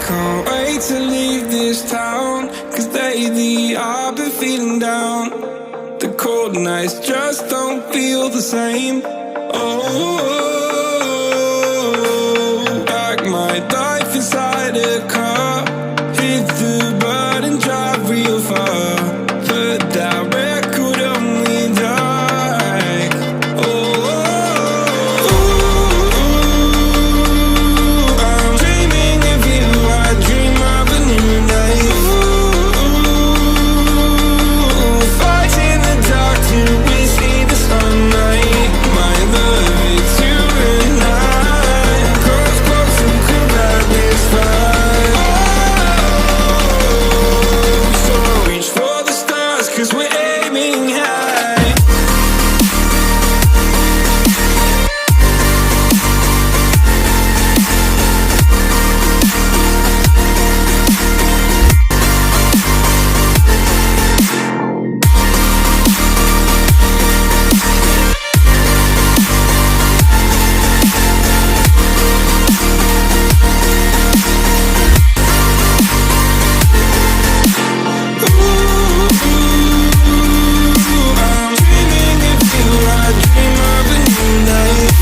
can't wait to leave this town, 'cause lately I've been feeling down. The cold nights just don't feel the same. Oh, like my life inside a car. Hit the button, drive real far. Put that record on me like, oh, I'm dreaming of you. I dream of a new life. Fight in the dark till we see the sunlight. My love is you and I. Close, close and cool like this fire. So reach for the stars, 'cause we're aiming high. I'm dreaming of you. I dream of a new life.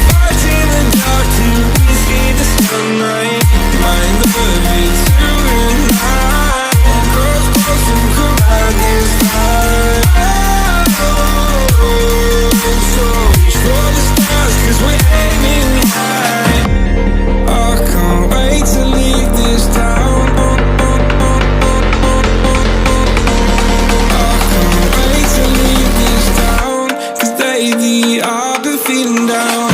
Fight in the dark till we see the sunlight. My love is you and I. Close, close and cool like this fire. So reach for the stars, 'cause we're aiming high. I can't wait to leave this town. I can't wait to leave this town, 'cause lately I've been feeling down.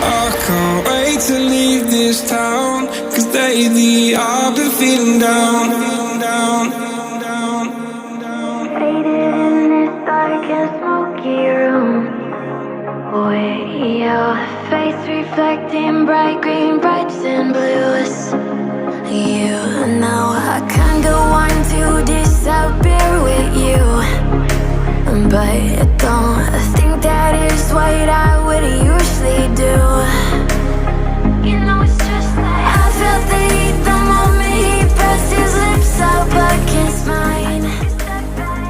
I can't wait to leave this town, 'cause lately I've been feeling down, down, down, down. Faded in this dark and smoky room, with your face reflecting bright green, brights and blues. You know I can't go on to disappear with you, but don't think that is what I would usually do. You know it's just like I felt the heat the moment he pressed his lips up against mine.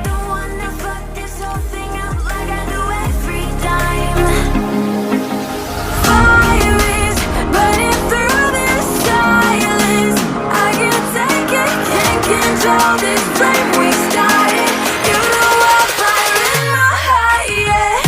Don't wanna fuck this whole thing up like I do every time. Fire is burning through this silence. I can't take it, can't control this flame we started. You know I'm fire in my heart, yeah.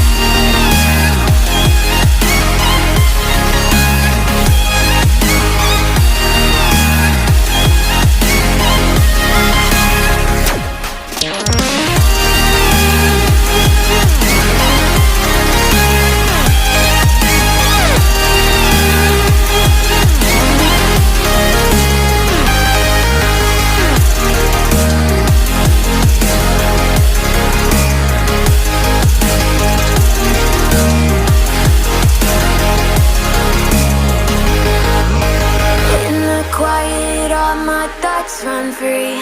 In the quiet, all my thoughts run free,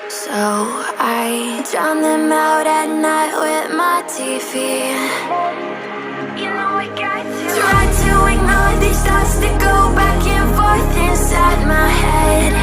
so I drown them out at night with my TV. You know I got to try to ignore these thoughts that go back and forth inside my head.